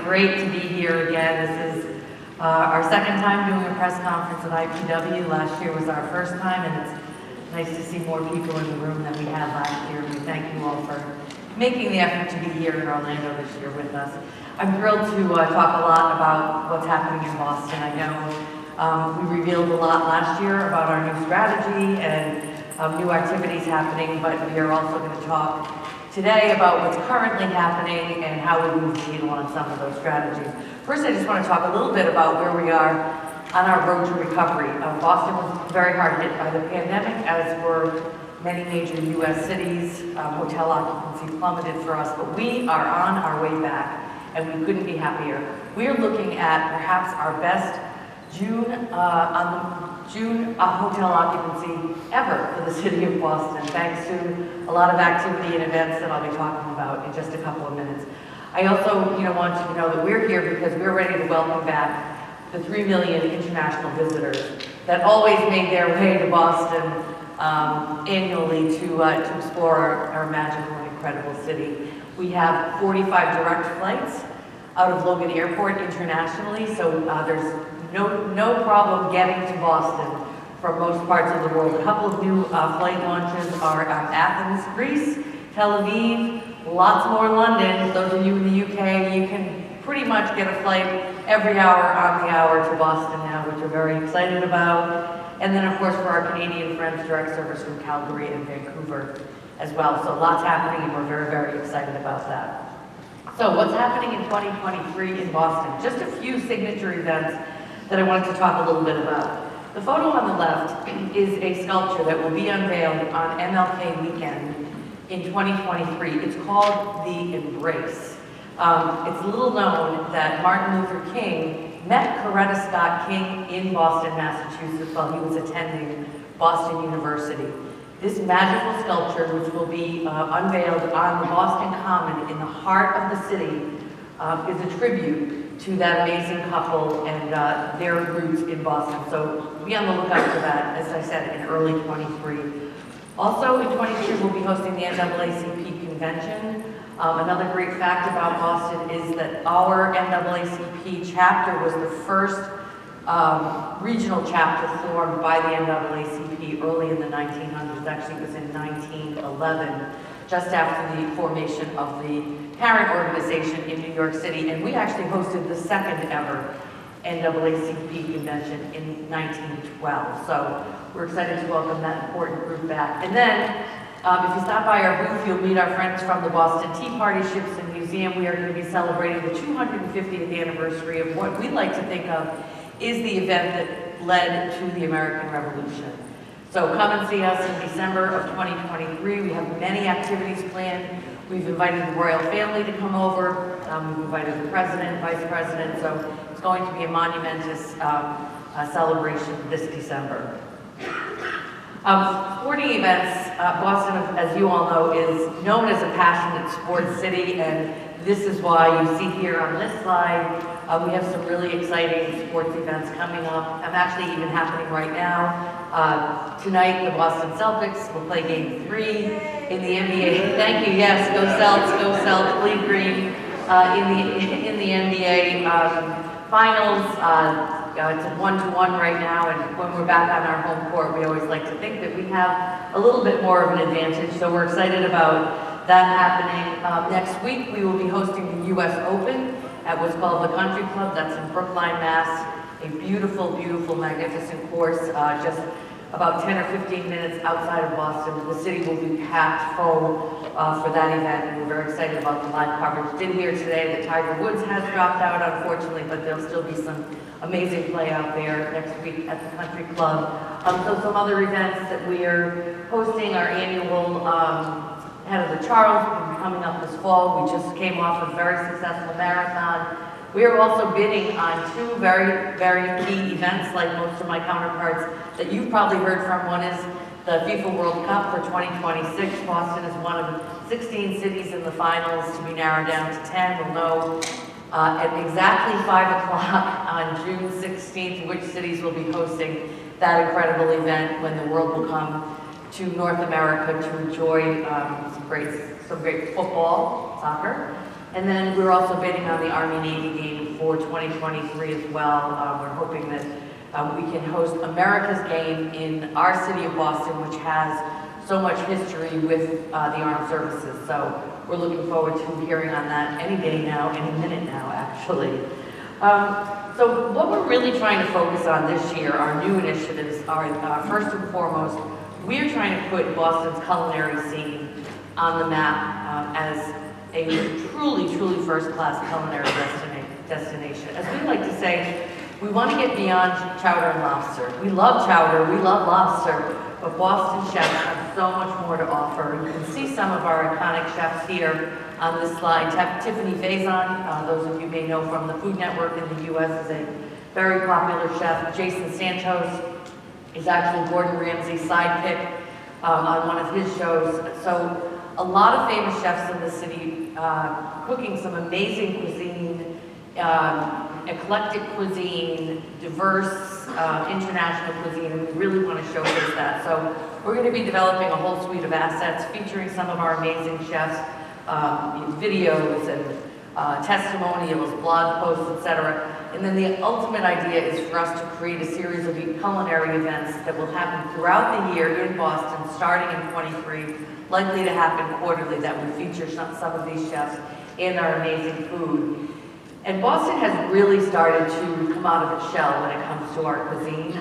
great to be here again. This is our second time doing a press conference at IPW. Last year was our first time, and it's nice to see more people in the room than we had last year. We thank you all for making the effort to be here in Orlando this year with us. I'm thrilled to talk a lot about what's happening in Boston. I know we revealed a lot last year about our new strategy and new activities happening, but we are also going to talk today about what's currently happening and how we move the needle on some of those strategies. First, I just want to talk a little bit about where we are on our road to recovery. Boston was very hard hit by the pandemic, as were many major U.S. cities. Hotel occupancy plummeted for us, but we are on our way back, and we couldn't be happier. We are looking at perhaps our best June hotel occupancy ever for the city of Boston, thanks to a lot of activity and events that I'll be talking about in just a couple of minutes. I also want you to know that we're here because we're ready to welcome back the 3 million international visitors that always make their way to Boston annually to explore our magical and incredible city. We have 45 direct flights out of Logan Airport internationally, so there's no problem getting to Boston from most parts of the world. A couple of new flight launches are Athens, Greece, Tel Aviv, lots more London. Those of you in the UK, you can pretty much get a flight every hour on the hour to Boston now, which we're very excited about. And then, of course, for our Canadian friends, direct service from Calgary and Vancouver as well. So lots happening, and we're very, very excited about that. So what's happening in 2023 in Boston? Just a few signature events that I wanted to talk a little bit about. The photo on the left is a sculpture that will be unveiled on MLK weekend in 2023. It's called The Embrace. It's little known that Martin Luther King met Coretta Scott King in Boston, Massachusetts while he was attending Boston University. This magical sculpture, which will be unveiled on the Boston Common in the heart of the city, is a tribute to that amazing couple and their roots in Boston. So be on the lookout for that, as I said, in early 23. Also in 22, we'll be hosting the NAACP convention. Another great fact about Boston is that our NAACP chapter was the first regional chapter formed by the NAACP early in the 1900s. Actually, it was in 1911, just after the formation of the parent organization in New York City, and we actually hosted the second ever NAACP convention in 1912. So we're excited to welcome that important group back. And then, if you stop by our booth, you'll meet our friends from the Boston Tea Party Ships and Museum. We are going to be celebrating the 250th anniversary of what we like to think of is the event that led to the American Revolution. So come and see us in December of 2023. We have many activities planned. We've invited the royal family to come over. We've invited the president, vice president. So it's going to be a monumentous celebration this December. Sporting events, Boston, as you all know, is known as a passionate sports city, and this is why you see here on this slide, we have some really exciting sports events coming up. Actually even happening right now. Tonight, the Boston Celtics will play Game 3 in the NBA. Thank you, yes, go Celts, bleed green. In the NBA finals. It's a 1-1 right now, and when we're back on our home court, we always like to think that we have a little bit more of an advantage, so we're excited about that happening. Next week, we will be hosting the U.S. Open at what's called the Country Club. That's in Brookline, Mass. A beautiful, beautiful, magnificent course, just about 10 or 15 minutes outside of Boston. The city will be packed full for that event, and we're very excited about the live coverage. Did hear today that Tiger Woods has dropped out, unfortunately, but there'll still be some amazing play out there next week at the Country Club. So some other events that we are hosting, our annual Head of the Charles will be coming up this fall. We just came off a very successful marathon. We are also bidding on two very, very key events, like most of my counterparts that you've probably heard from. One is the FIFA World Cup for 2026. Boston is one of 16 cities in the finals to be narrowed down to 10. We'll know at exactly 5 o'clock on June 16th which cities will be hosting that incredible event when the world will come to North America to enjoy some great football, soccer, And then we're also bidding on the Army-Navy game for 2023 as well. We're hoping that we can host America's game in our city of Boston, which has so much history with the armed services. So we're looking forward to hearing on that any day now, any minute now, actually. So what we're really trying to focus on this year, our new initiatives, are first and foremost, we're trying to put Boston's culinary scene on the map as a truly, truly first-class culinary destination. As we like to say, we want to get beyond chowder and lobster. We love chowder, we love lobster, but Boston chefs have so much more to offer. You can see some of our iconic chefs here on this slide. Tiffany Faison, those of you may know from the Food Network in the US, is a very popular chef. Jason Santos is actually Gordon Ramsay's sidekick on one of his shows. So a lot of famous chefs in the city cooking some amazing cuisine, eclectic cuisine, diverse international cuisine, and we really want to showcase that. So we're going to be developing a whole suite of assets featuring some of our amazing chefs, videos and testimonials, blog posts, etc. And then the ultimate idea is for us to create a series of culinary events that will happen throughout the year in Boston, starting in 23, likely to happen quarterly, that will feature some of these chefs and our amazing food. And Boston has really started to come out of its shell when it comes to our cuisine.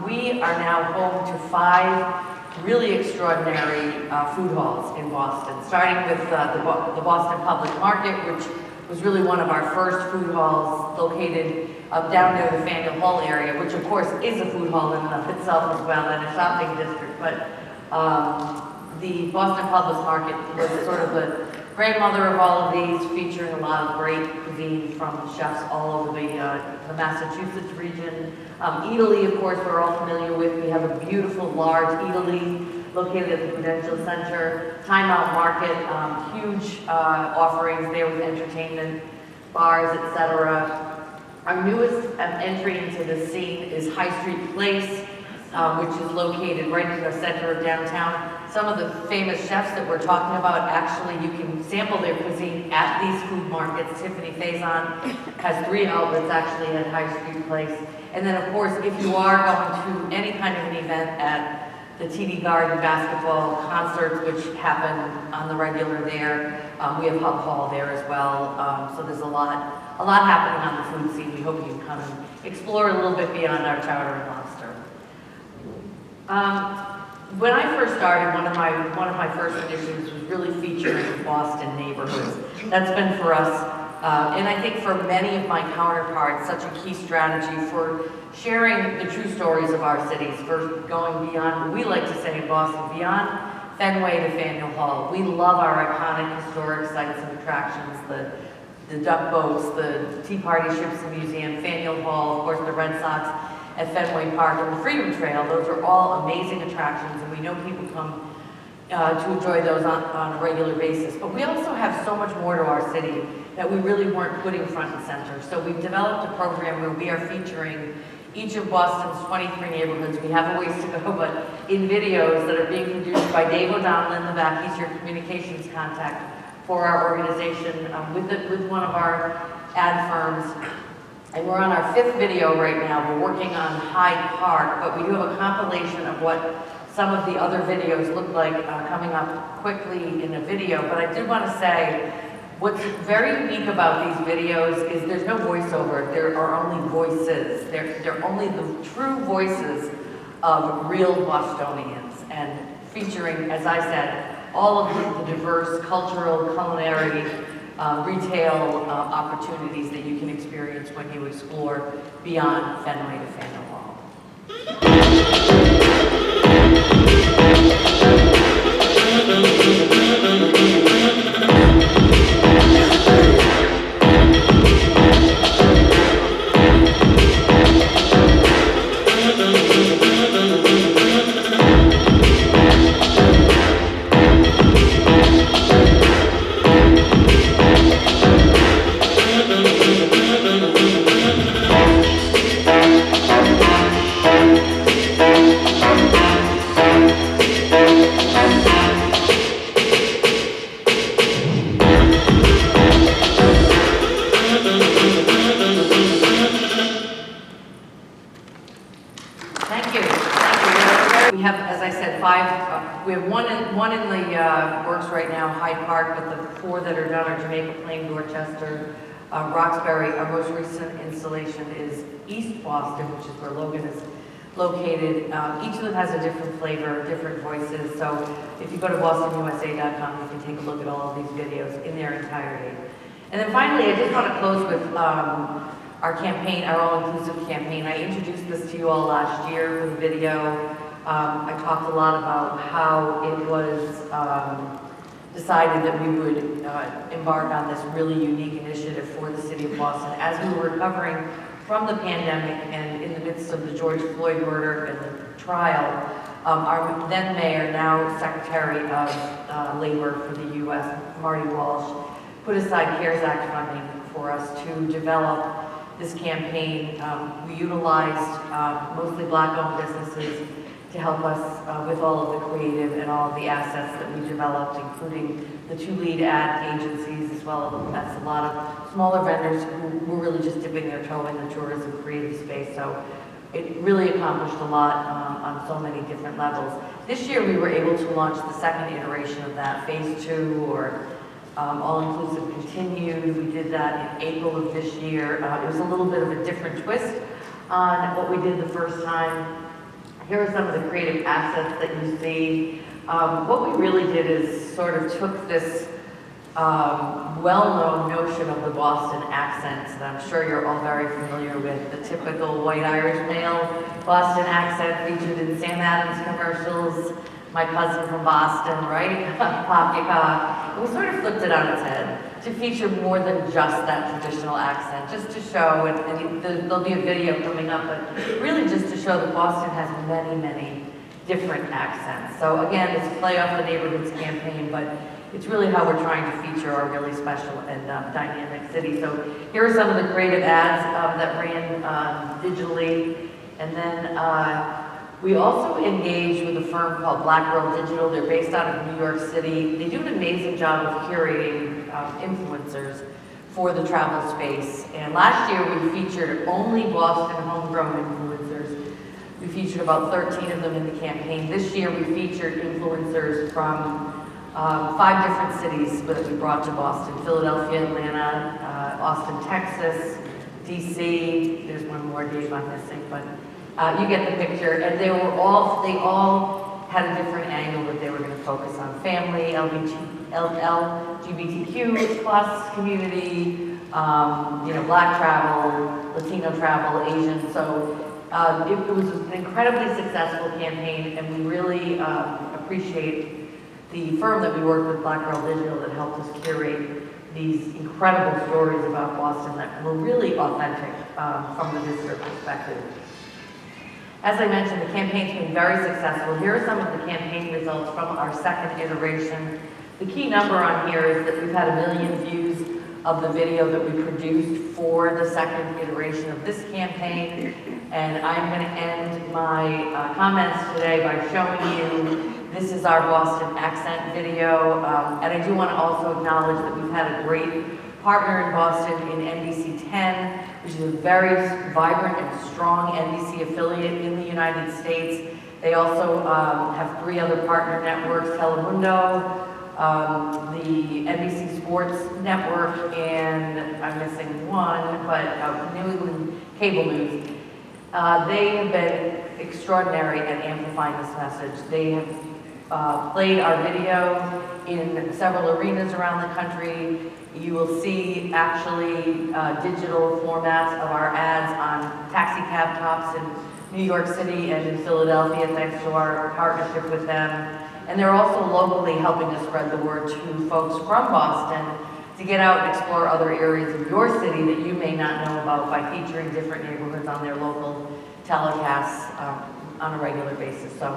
We are now home to 5 really extraordinary food halls in Boston, starting with the Boston Public Market, which was really one of our first food halls located down near the Faneuil Hall area, which of course is a food hall in and of itself as well, and a shopping district. But the Boston Public Market was sort of the grandmother of all of these, featuring a lot of great cuisine from chefs all over the Massachusetts region. Italy, of course, we're all familiar with. We have a beautiful, large Italy located at the Prudential Center. Time Out Market, huge offerings there with entertainment, bars, etc. Our newest entry into the scene is High Street Place, which is located right in the center of downtown. Some of the famous chefs that we're talking about, actually, you can sample their cuisine at these food markets. Tiffany Faison has 3 outlets actually at High Street Place. And then, of course, if you are going to any kind of an event at the TD Garden basketball concerts, which happen on the regular there, we have Hub Hall there as well. So there's a lot happening on the food scene. We hope you can come and explore a little bit beyond our chowder and lobster. When I first started, one of my first initiatives was really featuring Boston neighborhoods. That's been for us, and I think for many of my counterparts, such a key strategy for sharing the true stories of our cities, for going beyond what we like to say in Boston, beyond Fenway to Faneuil Hall. We love our iconic historic sites and attractions, the duck boats, the Tea Party Ships and Museum, Faneuil Hall, of course the Red Sox at Fenway Park, and the Freedom Trail. Those are all amazing attractions, and we know people come to enjoy those on a regular basis. But we also have so much more to our city that we really weren't putting front and center. So we've developed a program where we are featuring each of Boston's 23 neighborhoods. We have a ways to go, but in videos that are being produced by Dave O'Donnell in the back. He's your communications contact for our organization with one of our ad firms. And we're on our 5th video right now. We're working on Hyde Park, but we do have a compilation of what some of the other videos look like coming up quickly in a video. But I did want to say, what's very unique about these videos is there's no voiceover. There are only voices. They're only the true voices of real Bostonians, and featuring, as I said, all of the diverse cultural, culinary, retail opportunities that you can experience when you explore beyond Fenway to Faneuil Hall. We have one in the works right now, Hyde Park, but the 4 that are done are Jamaica Plain, Dorchester, Roxbury. Our most recent installation is East Boston, which is where Logan is located. Each of them has a different flavor, different voices. So if you go to bostonusa.com, you can take a look at all of these videos in their entirety. And then finally, I just want to close with our campaign, our all-inclusive campaign. I introduced this to you all last year with a video. I talked a lot about how it was decided that we would embark on this really unique initiative for the city of Boston as we were recovering from the pandemic and in the midst of the George Floyd murder and the trial. Our then mayor, now Secretary of Labor for the U.S., Marty Walsh, put aside CARES Act funding for us to develop this campaign. We utilized mostly Black-owned businesses to help us with all of the creative and all of the assets that we developed, including the 2 lead ad agencies, as well as a lot of smaller vendors who were really just dipping their toe in the tourism creative space. So it really accomplished a lot on so many different levels. This year we were able to launch the 2nd iteration of that, phase 2, or all-inclusive continued. We did that in April of this year. It was a little bit of a different twist on what we did the first time. Here are some of the creative assets that you see. What we really did is sort of took this well-known notion of the Boston accent that I'm sure you're all very familiar with, the typical white Irish male Boston accent featured in Sam Adams commercials, my cousin from Boston, right? Poppycock. We sort of flipped it on its head to feature more than just that traditional accent, just to show, and there'll be a video coming up, but really just to show that Boston has many, many different accents. So again, it's a play off the Neighborhoods campaign, but it's really how we're trying to feature our really special and dynamic city. So here are some of the creative ads that ran digitally, and then we also engaged with a firm called Black Girl Digital. They're based out of New York City. They do an amazing job of curating influencers for the travel space. And last year we featured only Boston homegrown influencers. We featured about 13 of them in the campaign. This year we featured influencers from 5 different cities that we brought to Boston: Philadelphia, Atlanta, Austin, Texas, DC. There's one more, Dave, I'm missing, but you get the picture. And they all had a different angle that they were going to focus on: family, LGBTQ plus community, Black travel, Latino travel, Asian. So it was an incredibly successful campaign, and we really appreciate the firm that we worked with, Black Girl Digital, that helped us curate these incredible stories about Boston that were really authentic from the visitor perspective. As I mentioned, the campaign's been very successful. Here are some of the campaign results from our 2nd iteration. The key number on here is that we've had 1 million views of the video that we produced for the 2nd iteration of this campaign. And I'm going to end my comments today by showing you, this is our Boston accent video. And I do want to also acknowledge that we've had a great partner in Boston in NBC 10, which is a very vibrant and strong NBC affiliate in the United States. They also have 3 other partner networks: Telemundo, the NBC Sports Network, and I'm missing one, but New England Cable News. They have been extraordinary at amplifying this message. They have played our video in several arenas around the country. You will see actually digital formats of our ads on taxi cab tops in New York City and in Philadelphia, thanks to our partnership with them. And they're also locally helping to spread the word to folks from Boston to get out and explore other areas of your city that you may not know about by featuring different neighborhoods on their local telecasts on a regular basis. So.